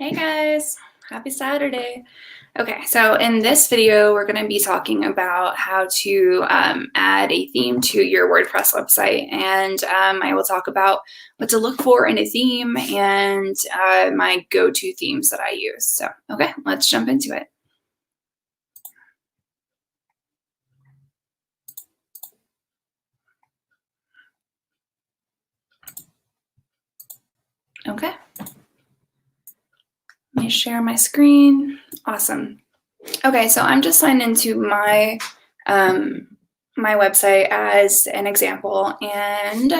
Hey guys, happy Saturday. Okay, so in this video, we're going to be talking about how to add a theme to your WordPress website. And I will talk about what to look for in a theme and my go-to themes that I use. So, okay, let's jump into it. Okay. Let me share my screen. Awesome. Okay, so I'm just signed into my my website as an example, and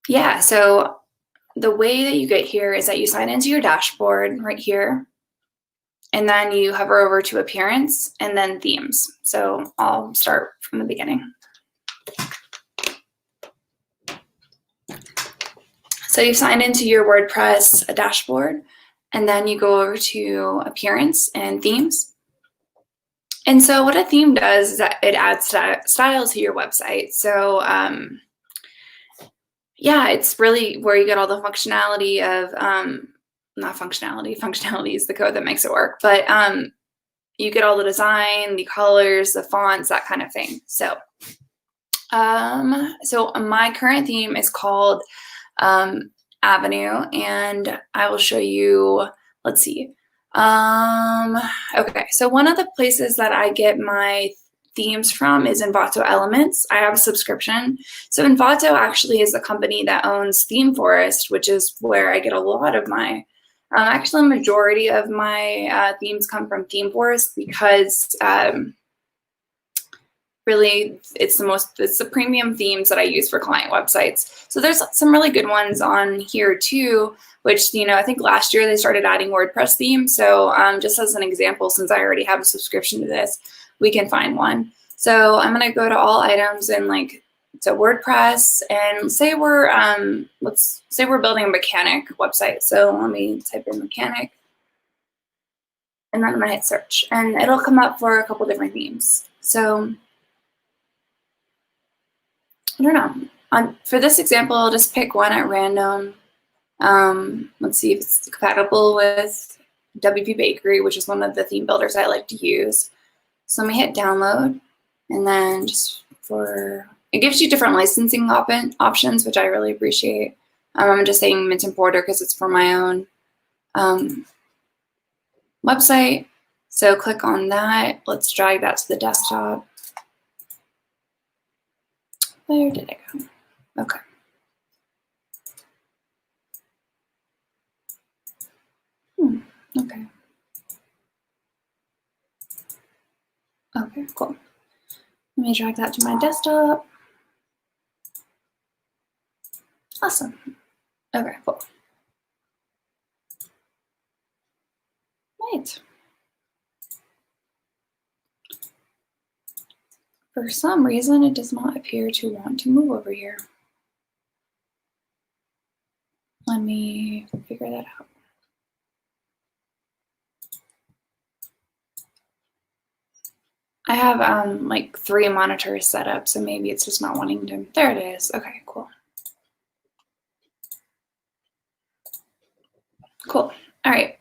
yeah, so the way that you get here is that you sign into your dashboard right here, and then you hover over to Appearance and then Themes. So I'll start from the beginning. So you sign into your WordPress dashboard, and then you go over to Appearance and Themes. And so what a theme does is that it adds style to your website. So yeah, it's really where you get all the functionality of, not functionality, functionality is the code that makes it work, but you get all the design, the colors, the fonts, that kind of thing. So, so my current theme is called Avenue, and I will show you, let's see. Okay, so one of the places that I get my themes from is Envato Elements. I have a subscription. So Envato actually is the company that owns Themeforest, which is where I get a lot of my, actually a majority of my themes come from Themeforest, because really it's the premium themes that I use for client websites. So there's some really good ones on here too, which, you know, I think last year they started adding WordPress themes. So just as an example, since I already have a subscription to this, we can find one. So I'm going to go to all items and to WordPress, and say we're let's say we're building a mechanic website. So let me type in mechanic, and then I'm going to hit search, and it'll come up for a couple different themes. So I don't know. For this example, I'll just pick one at random. Let's see if it's compatible with WP Bakery, which is one of the theme builders I like to use. So let me hit download, and then it gives you different licensing options, which I really appreciate. I'm just saying Mint and Porter because it's for my own website. So click on that. Let's drag that to the desktop. Where did it go? Okay. Okay. Okay, cool. Let me drag that to my desktop. Awesome. Okay, cool. Right. For some reason, it does not appear to want to move over here. Let me figure that out. I have like 3 monitors set up, so maybe it's just not wanting to. There it is. Okay, cool. Cool. All right.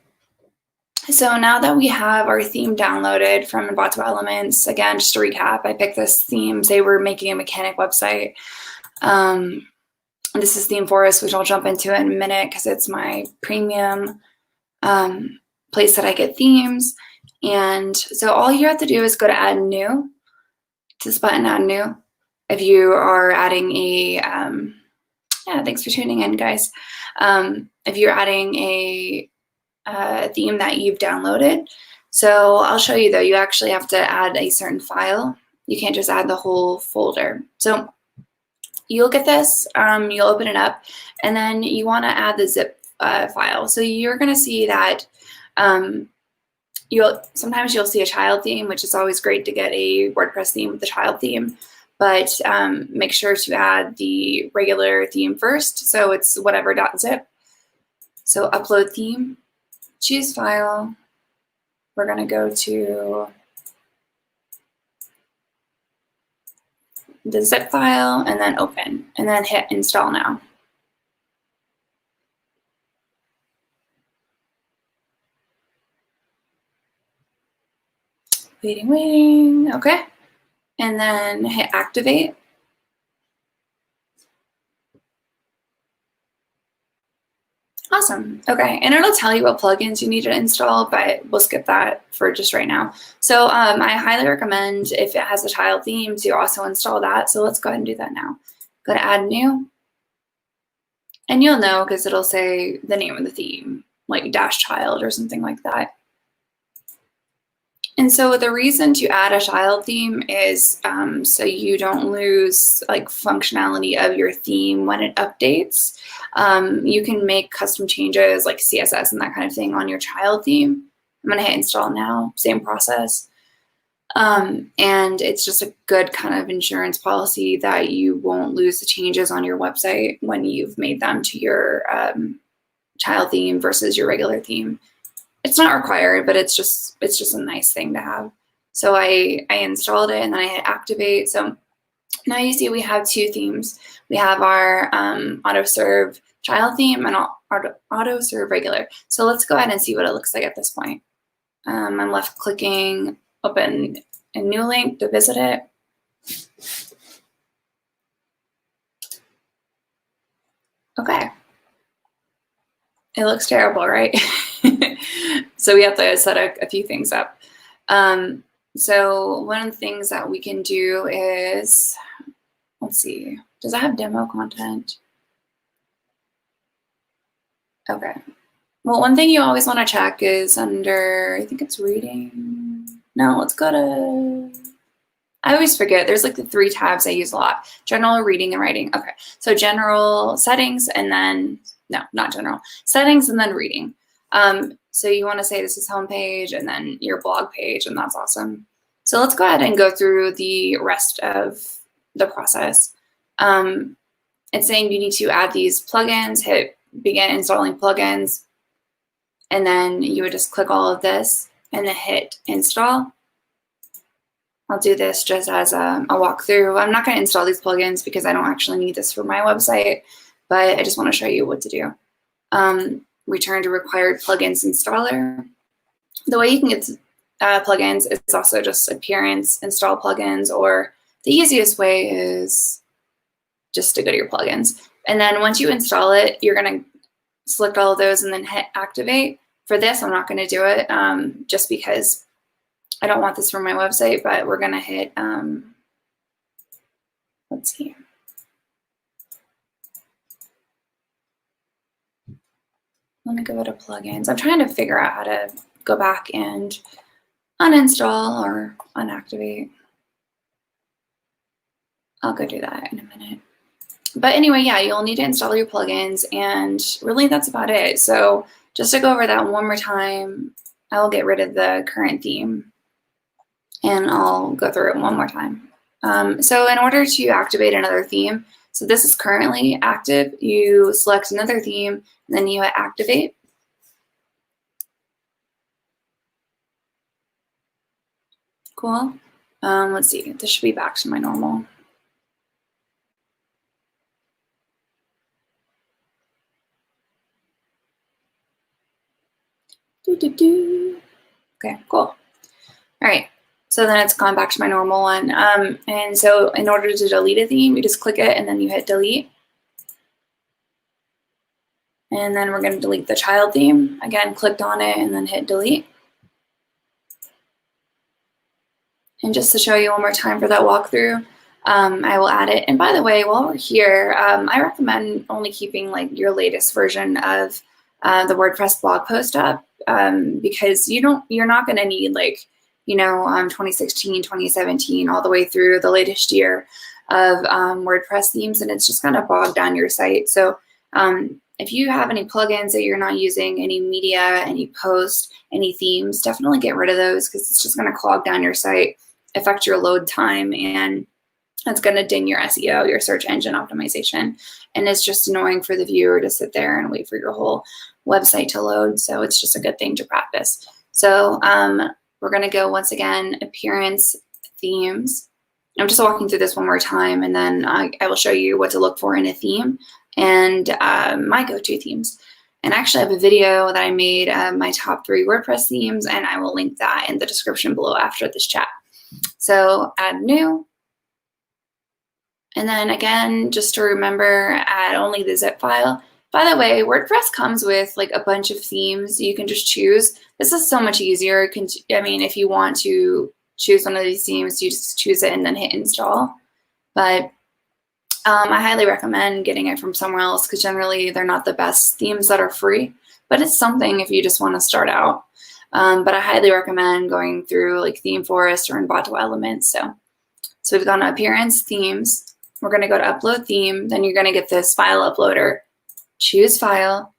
So now that we have our theme downloaded from Envato Elements, again, just to recap, I picked this theme. Say we're making a mechanic website. This is Themeforest, which I'll jump into in a minute because it's my premium place that I get themes. And so all you have to do is go to Add New, to this button, Add New. If you are adding a, yeah, thanks for tuning in, guys. If you're adding a theme that you've downloaded. So I'll show you though, you actually have to add a certain file. You can't just add the whole folder. So you'll get this, you'll open it up, and then you want to add the zip file. So you're going to see that sometimes you'll see a child theme, which is always great to get a WordPress theme with the child theme, but make sure to add the regular theme first. So it's whatever.zip. So upload theme, choose file. We're going to go to the zip file and then open, and then hit install now. Waiting, okay. And then hit activate. Awesome. Okay, and it'll tell you what plugins you need to install, but we'll skip that for just right now. So I highly recommend, if it has a child theme, to also install that. So let's go ahead and do that now. Go to add new, and you'll know because it'll say the name of the theme, like dash child or something like that. And so the reason to add a child theme is so you don't lose like functionality of your theme when it updates. You can make custom changes like CSS and that kind of thing on your child theme. I'm gonna hit install now, same process. And it's just a good kind of insurance policy that you won't lose the changes on your website when you've made them to your child theme versus your regular theme. It's not required, but it's just a nice thing to have. So I installed it and then I hit activate. So now you see we have two themes. We have our auto serve child theme and auto serve regular. So let's go ahead and see what it looks like at this point. I'm left clicking open a new link to visit it. Okay. It looks terrible, right? So we have to set a few things up. So one of the things that we can do is, let's see, does it have demo content? Okay. Well, one thing you always want to check is under, I think it's reading. No, let's go to, I always forget. There's like the 3 tabs I use a lot. General, reading, and writing. Okay. So general, settings, and then, no, not general. Settings and then reading. So you want to say this is homepage and then your blog page, and that's awesome. So let's go ahead and go through the rest of the process. It's saying you need to add these plugins, hit begin installing plugins, and then you would just click all of this and then hit install. I'll do this just as a walkthrough. I'm not going to install these plugins because I don't actually need this for my website, but I just want to show you what to do. Return to required plugins installer. The way you can get plugins is also just appearance, install plugins, or the easiest way is just to go to your plugins. And then once you install it, you're going to select all of those and then hit activate. For this, I'm not going to do it just because I don't want this for my website, but we're going to hit, let's see. Let me go to plugins. I'm trying to figure out how to go back and uninstall or unactivate. I'll go do that in a minute. But anyway, yeah, you'll need to install your plugins, and really that's about it. So just to go over that one more time, I will get rid of the current theme and I'll go through it one more time. So in order to activate another theme, so this is currently active, you select another theme, and then you hit activate. Cool. Let's see, this should be back to my normal. Okay, cool. All right, so then it's gone back to my normal one. And so in order to delete a theme, you just click it and then you hit delete. And then we're going to delete the child theme. Again, clicked on it and then hit delete. And just to show you one more time for that walkthrough, I will add it. And by the way, while we're here, I recommend only keeping like your latest version of the WordPress blog post up because you're not going to need like, 2016, 2017, all the way through the latest year of WordPress themes, and it's just going to bog down your site. So if you have any plugins that you're not using, any media, any posts, any themes, definitely get rid of those because it's just going to clog down your site, affect your load time, and it's going to ding your SEO, your search engine optimization. And it's just annoying for the viewer to sit there and wait for your whole website to load. So it's just a good thing to practice. So we're going to go once again, appearance, themes. I'm just walking through this one more time, and then I will show you what to look for in a theme and my go-to themes. And I actually have a video that I made of my top 3 WordPress themes, and I will link that in the description below after this chat. So add new. And then again, just to remember, add only the zip file. By the way, WordPress comes with like a bunch of themes you can just choose. This is so much easier. I mean, if you want to choose one of these themes, you just choose it and then hit install. But I highly recommend getting it from somewhere else because generally they're not the best themes that are free, but it's something if you just want to start out. But I highly recommend going through like ThemeForest or Envato Elements. So we've gone to Appearance, Themes. We're going to go to Upload Theme. Then you're going to get this file uploader. Choose File,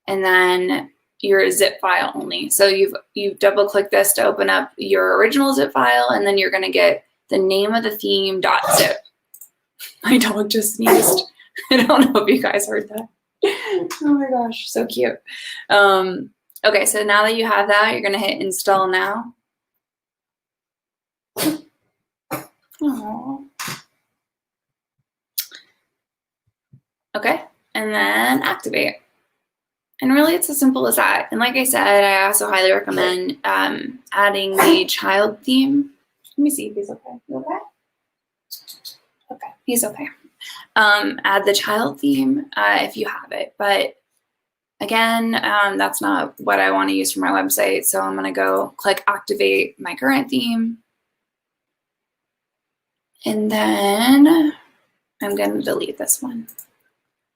and then your zip file only. So you double click this to open up your original zip file, and then you're going to get the name of the theme .zip. My dog just sneezed. I don't know if you guys heard that. Oh my gosh, so cute. Okay, so now that you have that, you're going to hit Install Now. Aww. Okay, and then activate. And really it's as simple as that. And like I said, I also highly recommend adding the child theme. Let me see if he's okay. You okay? Okay, he's okay. Add the child theme if you have it. But again, that's not what I want to use for my website. So I'm going to go click activate my current theme. And then I'm going to delete this one.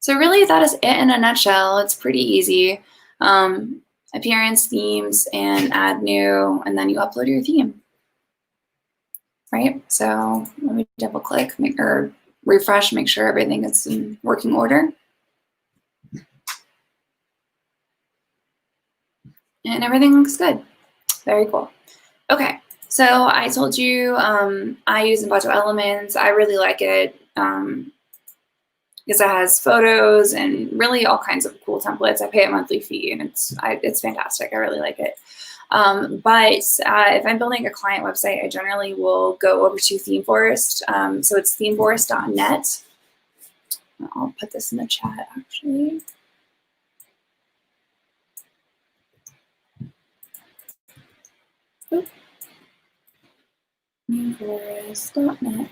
So really that is it in a nutshell. It's pretty easy. Appearance, themes, and add new, and then you upload your theme. Right? So let me double click or refresh, make sure everything is in working order. And everything looks good. Very cool. Okay, so I told you I use Envato Elements. I really like it. Because it has photos and really all kinds of cool templates. I pay a monthly fee, and it's fantastic. I really like it. But if I'm building a client website, I generally will go over to ThemeForest. So it's themeforest.net. I'll put this in the chat, actually. themeforest.net.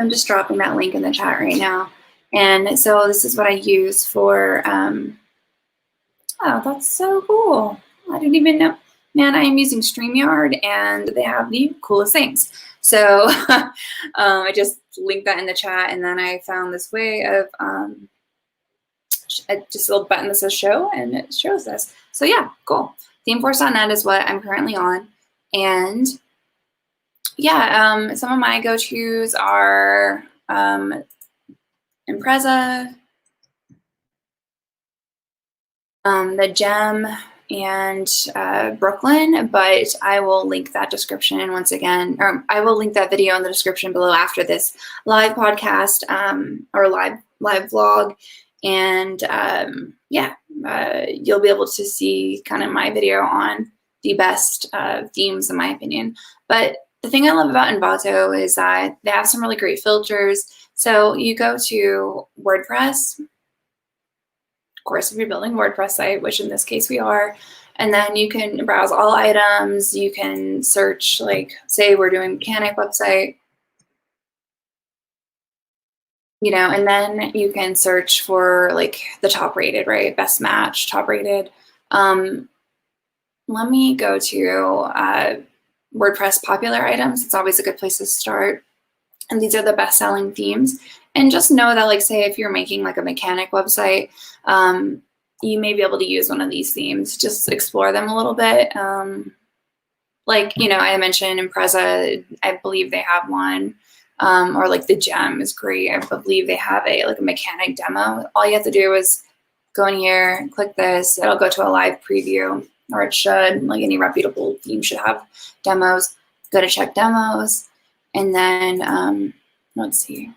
I'm just dropping that link in the chat right now. And so this is what I use for, oh, that's so cool. I didn't even know. Man, I am using StreamYard, and they have the coolest things. So I just linked that in the chat, and then I found this way of just a little button that says show, and it shows this. So yeah, cool. Themeforest.net is what I'm currently on. And yeah, some of my go-tos are Impreza, the Gem, and Brooklyn, but I will link that description once again, or I will link that video in the description below after this live podcast or live vlog, and yeah, you'll be able to see kind of my video on the best themes in my opinion. But the thing I love about Envato is that they have some really great filters. So you go to WordPress, of course, if you're building a WordPress site, which in this case we are, and then you can browse all items. You can search, like, say we're doing mechanic website, you know, and then you can search for like the top rated, right? Best match, top rated. Let me go to WordPress popular items. It's always a good place to start. And these are the best selling themes. And just know that, like, say if you're making like a mechanic website, you may be able to use one of these themes. Just explore them a little bit. Like, you know, I mentioned Impreza, I believe they have one. Or like the Gem is great. I believe they have a mechanic demo. All you have to do is go in here, click this. It'll go to a live preview, or it should. Like any reputable theme should have demos. Go to check demos, and then let's see.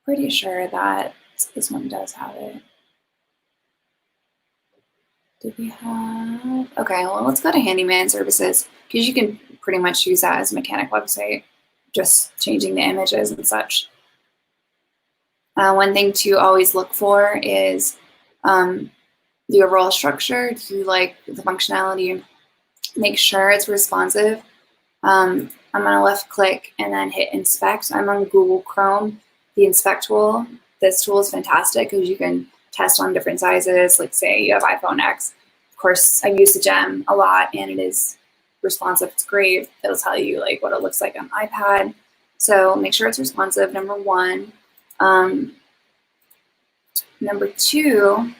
Pretty sure that this one does have it. Did we have? Okay, well, let's go to handyman services, because you can pretty much use that as a mechanic website, just changing the images and such. One thing to always look for is the overall structure. Do you like the functionality? Make sure it's responsive. I'm going to left click and then hit inspect. I'm on Google Chrome, the inspect tool. This tool is fantastic because you can test on different sizes. Like say you have iPhone X. Of course, I use the gem a lot and it is responsive. It's great. It'll tell you like what it looks like on iPad. So make sure it's responsive, number one. Number two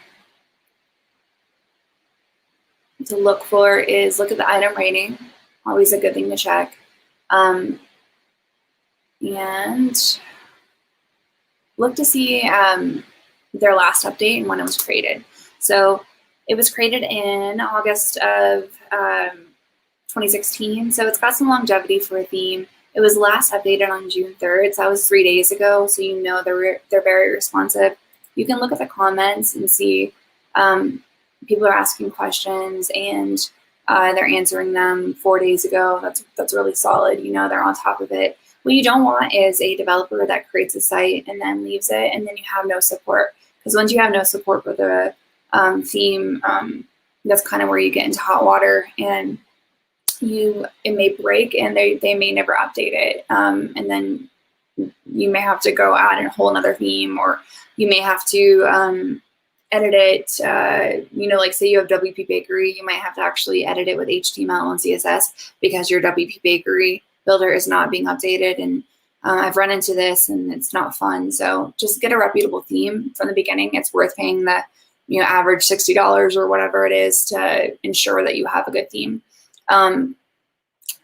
to look for is look at the item rating. Always a good thing to check. And look to see their last update and when it was created. So it was created in August of 2016, so it's got some longevity for a theme. It was last updated on June 3rd, so that was 3 days ago, so you know they're very responsive. You can look at the comments and see people are asking questions and they're answering them 4 days ago. That's really solid. You know they're on top of it. What you don't want is a developer that creates a site and then leaves it, and then you have no support. Because once you have no support for the theme, that's kind of where you get into hot water, and it may break, and they may never update it, and then you may have to go add a whole another theme, or you may have to edit it. You know, like say you have WP Bakery, you might have to actually edit it with HTML and CSS because your WP Bakery builder is not being updated. And I've run into this and it's not fun. So just get a reputable theme from the beginning. It's worth paying the average $60 or whatever it is to ensure that you have a good theme.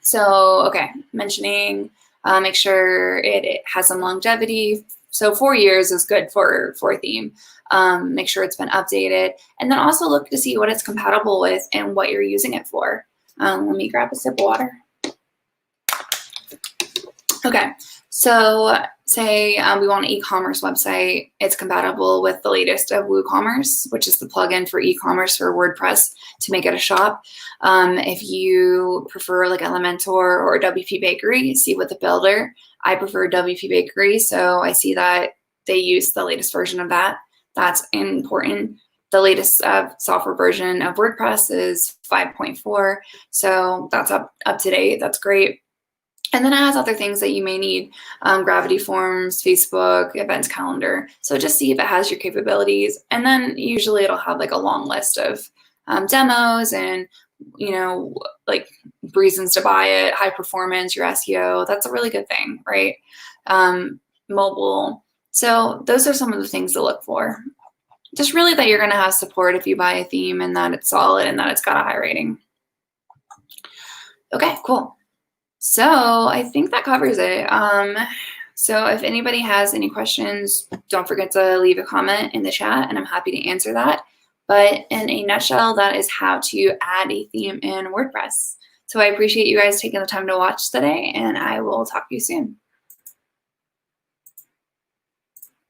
So, okay, mentioning, make sure it has some longevity. So 4 years is good for a theme. Make sure it's been updated. And then also look to see what it's compatible with and what you're using it for. Let me grab a sip of water. Okay, so say we want an e-commerce website. It's compatible with the latest of WooCommerce, which is the plugin for e-commerce for WordPress to make it a shop. If you prefer like Elementor or WP Bakery, see with the builder. I prefer WP Bakery, so I see that they use the latest version of that. That's important. The latest software version of WordPress is 5.4, so that's up to date. That's great. And then it has other things that you may need, Gravity Forms, Facebook, Events Calendar. So just see if it has your capabilities. And then usually it'll have like a long list of demos and, like reasons to buy it, high performance, your SEO. That's a really good thing, right? Mobile. So those are some of the things to look for. Just really that you're going to have support if you buy a theme and that it's solid and that it's got a high rating. Okay, cool. So I think that covers it. So if anybody has any questions, don't forget to leave a comment in the chat and I'm happy to answer that. But in a nutshell, that is how to add a theme in WordPress. So I appreciate you guys taking the time to watch today, and I will talk to you soon.